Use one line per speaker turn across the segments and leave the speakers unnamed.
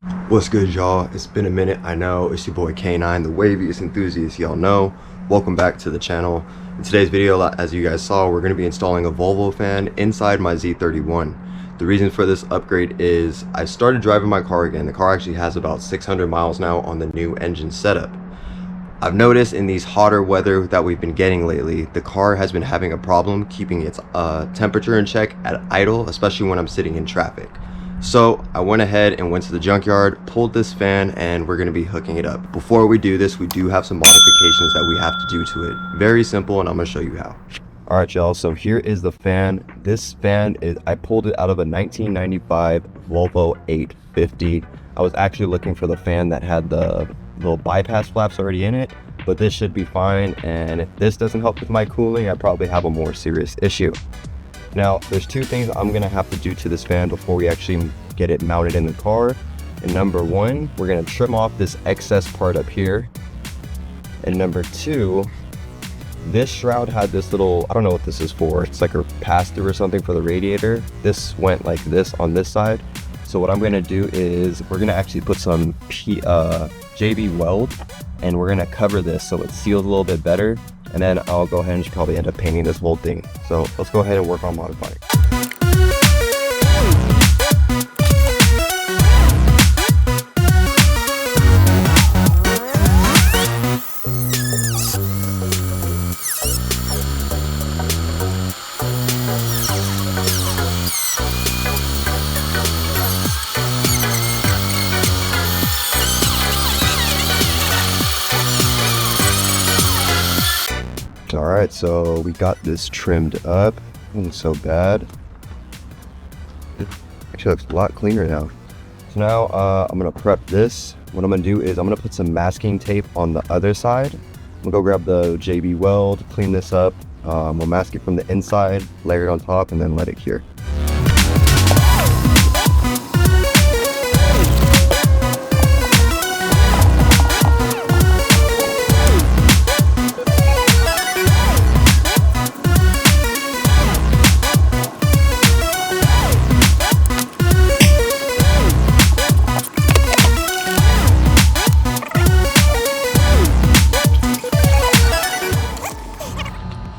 What's good, y'all? It's been a minute. I know it's your boy K9, the waviest enthusiast y'all know. Welcome back to the channel. In today's video, as you guys saw, we're going to be installing a Volvo fan inside my Z31. The reason for this upgrade is I started driving my car again. The car actually has about 600 miles now on the new engine setup. I've noticed in these hotter weather that we've been getting lately, the car has been having a problem keeping its temperature in check at idle, especially when I'm sitting in traffic. So I went ahead and went to the junkyard, pulled this fan, and we're going to be hooking it up. Before we do this, we do have some modifications that we have to do to it. Very simple, and I'm going to show you how. Alright, y'all, so here is the fan. This fan is, I pulled it out of a 1995 Volvo 850. I was actually looking for the fan that had the little bypass flaps already in it, but this should be fine. And if this doesn't help with my cooling, I probably have a more serious issue. Now, there's two things I'm gonna have to do to this fan before we actually get it mounted in the car. And number one, we're gonna trim off this excess part up here. And number two, this shroud had this little, I don't know what this is for. It's like a pass-through or something for the radiator. This went like this on this side. So what I'm gonna do is we're gonna actually put some JB Weld, and we're gonna cover this so it's sealed a little bit better. And then I'll go ahead and probably end up painting this whole thing. So let's go ahead and work on modifying. Alright, so we got this trimmed up. Wasn't so bad. Actually looks a lot cleaner now. So now I'm gonna prep this. What I'm gonna do is I'm gonna put some masking tape on the other side. I'm gonna go grab the JB Weld, clean this up. We'll mask it from the inside, layer it on top, and then let it cure.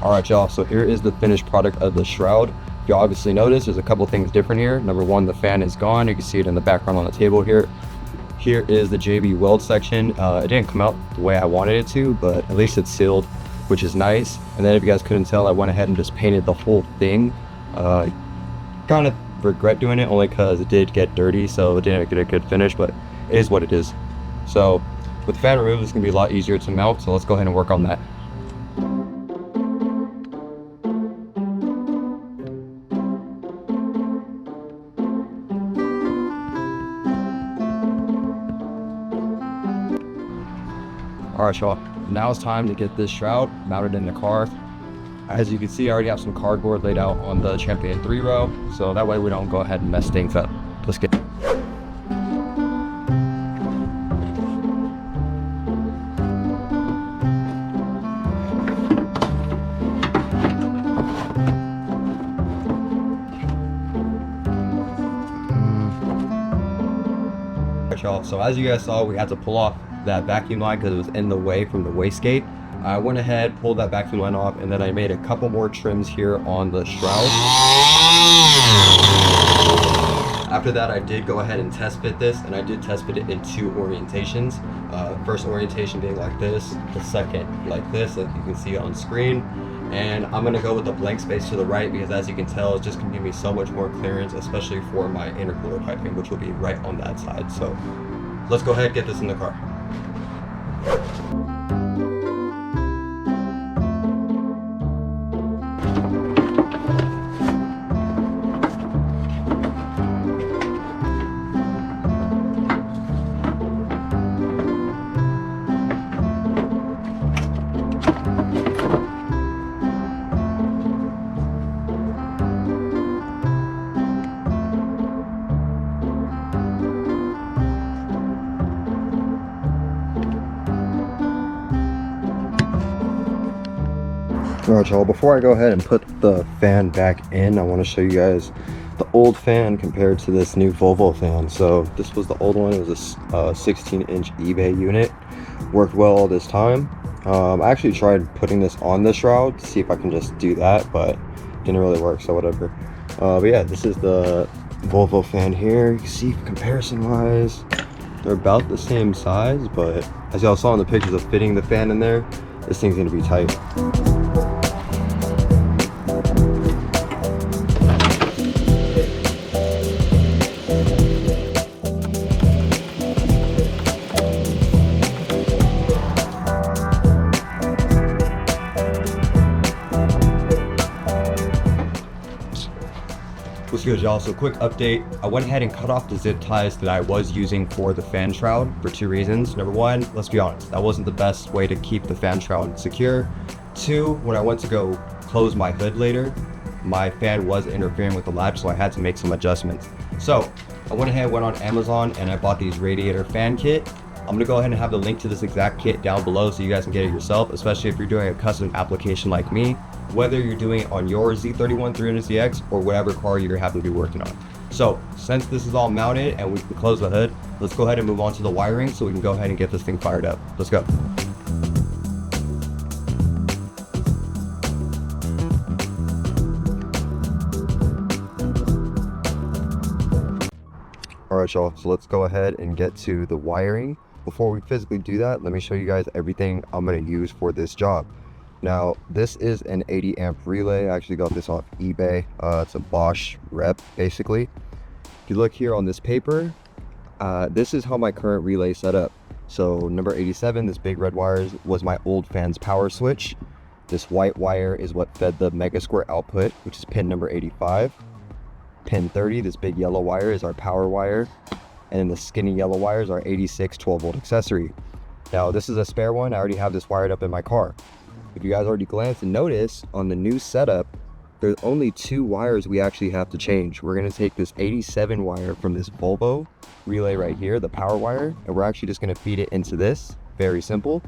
Alright, y'all, so here is the finished product of the Shroud. You obviously notice there's a couple things different here. Number one, the fan is gone. You can see it in the background on the table here. Here is the JB Weld section. It didn't come out the way I wanted it to, but at least it's sealed, which is nice. And then if you guys couldn't tell, I went ahead and just painted the whole thing. Kind of regret doing it only because it did get dirty, so it didn't get a good finish, but it is what it is. So with the fan removed, it's going to be a lot easier to mount, so let's go ahead and work on that. Alright, y'all, now it's time to get this shroud mounted in the car. As you can see, I already have some cardboard laid out on the Champion 3-row, so that way we don't go ahead and mess things up. Let's get y'all. So as you guys saw, we had to pull off that vacuum line because it was in the way from the wastegate. I went ahead, pulled that vacuum line off, and then I made a couple more trims here on the shroud. After that, I did go ahead and test fit this, and I did test fit it in two orientations. First orientation being like this, the second like this, as you can see on screen. And I'm gonna go with the blank space to the right because, as you can tell, it's just gonna give me so much more clearance, especially for my intercooler piping, which will be right on that side. So let's go ahead and get this in the car. Alright, y'all, before I go ahead and put the fan back in, I want to show you guys the old fan compared to this new Volvo fan. So this was the old one. It was a 16-inch eBay unit. Worked well all this time. I actually tried putting this on the Shroud to see if I can just do that, but didn't really work, so whatever. But yeah, this is the Volvo fan here. You can see comparison wise, they're about the same size, but as y'all saw in the pictures of fitting the fan in there, this thing's gonna be tight. What's good, y'all? So quick update. I went ahead and cut off the zip ties that I was using for the fan shroud for two reasons. Number one, let's be honest, that wasn't the best way to keep the fan shroud secure. Two, when I went to go close my hood later, my fan was interfering with the latch, so I had to make some adjustments. So I went ahead, went on Amazon, and I bought these radiator fan kit. I'm gonna go ahead and have the link to this exact kit down below so you guys can get it yourself, especially if you're doing a custom application like me, whether you're doing it on your Z31 300ZX or whatever car you're happen to be working on. So since this is all mounted and we can close the hood, let's go ahead and move on to the wiring so we can go ahead and get this thing fired up. Let's go. All right, y'all, so let's go ahead and get to the wiring. Before we physically do that, let me show you guys everything I'm going to use for this job. Now, this is an 80 amp relay. I actually got this off eBay. It's a Bosch rep, basically. If you look here on this paper, this is how my current relay is set up. So number 87, this big red wire was my old fan's power switch. This white wire is what fed the Megasquirt output, which is pin number 85. Pin 30, this big yellow wire, is our power wire. And then the skinny yellow wires are 86 12-volt accessory. Now, this is a spare one. I already have this wired up in my car. If you guys already glanced and noticed, on the new setup, there's only two wires we actually have to change. We're going to take this 87 wire from this Volvo relay right here, the power wire, and we're actually just going to feed it into this. Very simple.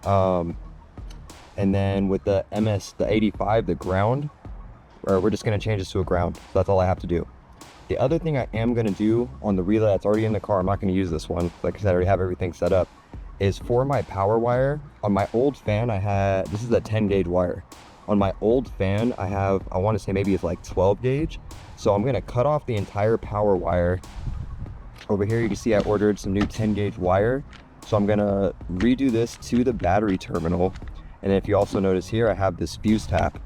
And then with the the 85, the ground, we're just going to change this to a ground. So that's all I have to do. The other thing I am going to do on the relay that's already in the car, I'm not going to use this one. Like I said, I already have everything set up. Is for my power wire. On my old fan, this is a 10 gauge wire. On my old fan, I want to say maybe it's like 12 gauge. So I'm going to cut off the entire power wire. Over here, you can see I ordered some new 10 gauge wire. So I'm going to redo this to the battery terminal. And if you also notice here, I have this fuse tap.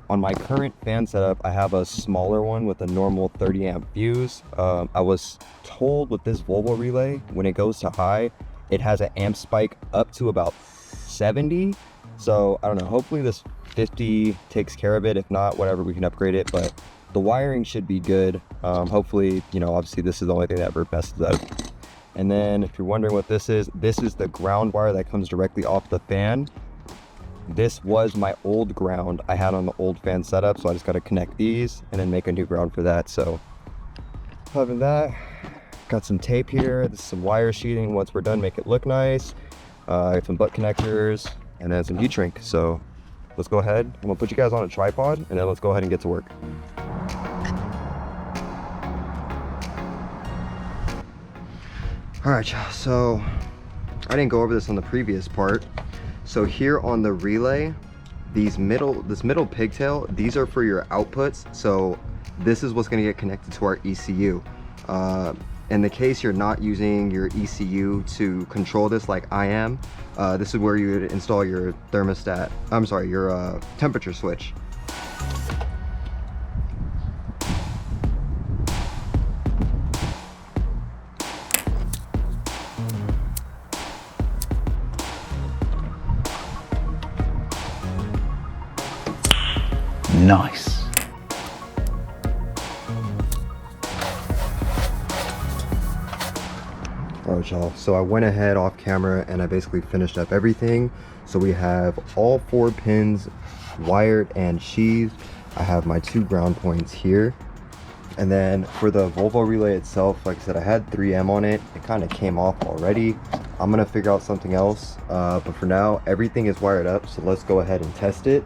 On my current fan setup, I have a smaller one with a normal 30 amp fuse. I was told with this Volvo relay, when it goes to high, it has an amp spike up to about 70. So I don't know, hopefully this 50 takes care of it. If not, whatever, we can upgrade it, but the wiring should be good. Hopefully, you know, obviously this is the only thing that ever messes up. And then if you're wondering what this is the ground wire that comes directly off the fan. This was my old ground I had on the old fan setup, so I just got to connect these and then make a new ground for that. So other than that, got some tape here. This is some wire sheeting. Once we're done, make it look nice. I have some butt connectors and then some heat shrink. So let's go ahead. I'm gonna put you guys on a tripod and then let's go ahead and get to work. All right, y'all, so I didn't go over this on the previous part. So here on the relay, this middle pigtail, these are for your outputs. So this is what's going to get connected to our ECU. In the case you're not using your ECU to control this like I am, this is where you would install your thermostat, your temperature switch.
Nice.
Alright, y'all, so I went ahead off camera and I basically finished up everything. So we have all 4 pins wired and sheathed. I have my 2 ground points here. And then for the Volvo relay itself, like I said, I had 3M on it. It kind of came off already. I'm gonna figure out something else, but for now everything is wired up, so let's go ahead and test it.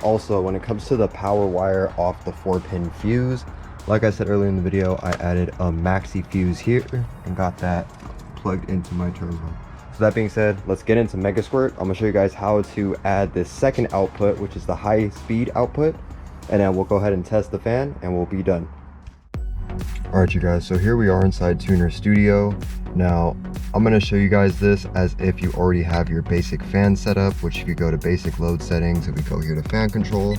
Also, when it comes to the power wire off the 4-pin fuse, like I said earlier in the video, I added a maxi fuse here and got that plugged into my turbo. So that being said, let's get into Megasquirt. I'm gonna show you guys how to add this second output, which is the high speed output, and then we'll go ahead and test the fan and we'll be done. All right, you guys, so here we are inside TunerStudio. Now, I'm gonna show you guys this as if you already have your basic fan setup, which if you go to basic load settings, if we go here to fan control,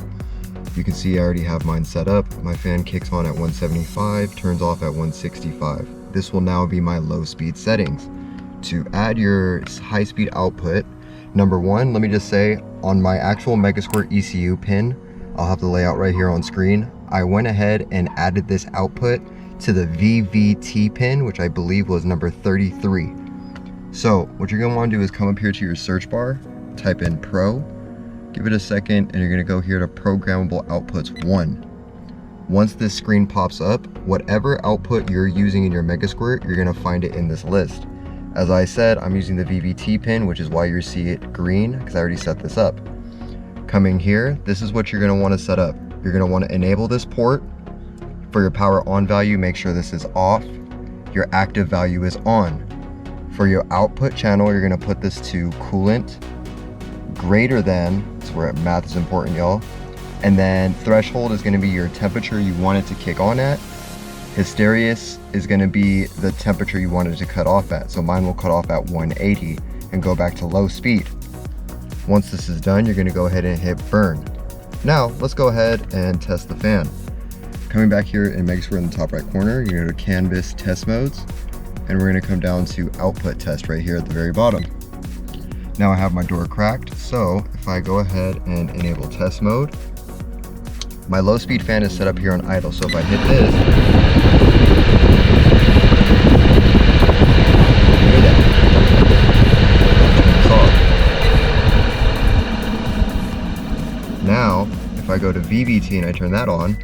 you can see I already have mine set up. My fan kicks on at 175, turns off at 165. This will now be my low speed settings. To add your high speed output, number one, let me just say on my actual Megasquirt ECU pin, I'll have the layout right here on screen. I went ahead and added this output to the VVT pin, which I believe was number 33. So what you're gonna wanna do is come up here to your search bar, type in Pro, give it a second, and you're gonna go here to Programmable Outputs 1. Once this screen pops up, whatever output you're using in your Megasquirt, you're gonna find it in this list. As I said, I'm using the VVT pin, which is why you see it green, because I already set this up. Coming here, this is what you're gonna wanna set up. You're gonna wanna enable this port. For your power on value, make sure this is off. Your active value is on. For your output channel, you're gonna put this to coolant greater than, that's where math is important, y'all. And then threshold is gonna be your temperature you want it to kick on at. Hysteresis is gonna be the temperature you want it to cut off at. So mine will cut off at 180 and go back to low speed. Once this is done, you're gonna go ahead and hit burn. Now, let's go ahead and test the fan. Coming back here in Megasquirt in the top right corner, you're gonna go to Canvas Test Modes, and we're gonna come down to Output Test right here at the very bottom. Now I have my door cracked, so if I go ahead and enable test mode, my low speed fan is set up here on idle, so if I hit this, hear that. It's off. Now, if I go to VVT and I turn that on,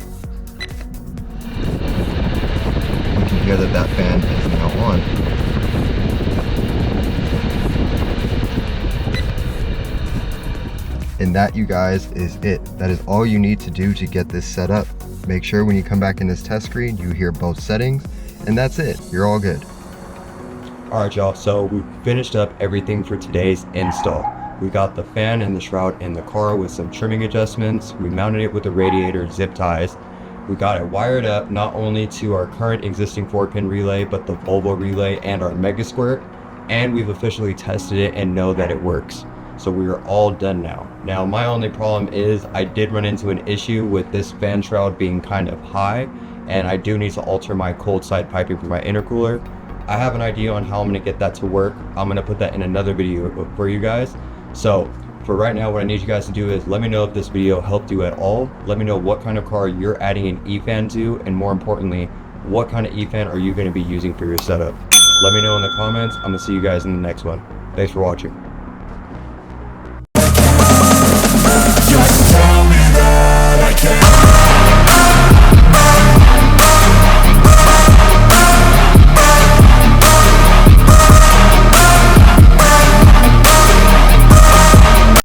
we can hear that that fan is now on. And that, you guys, is it. That is all you need to do to get this set up. Make sure when you come back in this test screen, you hear both settings, and that's it. You're all good. All right, y'all, so we finished up everything for today's install. We got the fan and the shroud in the car with some trimming adjustments. We mounted it with the radiator zip ties. We got it wired up not only to our current existing 4-pin relay, but the Volvo relay and our Megasquirt, and we've officially tested it and know that it works. So we are all done now. Now, my only problem is I did run into an issue with this fan shroud being kind of high, and I do need to alter my cold side piping for my intercooler. I have an idea on how I'm gonna get that to work. I'm gonna put that in another video for you guys. So for right now, what I need you guys to do is let me know if this video helped you at all. Let me know what kind of car you're adding an E-fan to, and more importantly, what kind of E-fan are you gonna be using for your setup? Let me know in the comments. I'm gonna see you guys in the next one. Thanks for watching.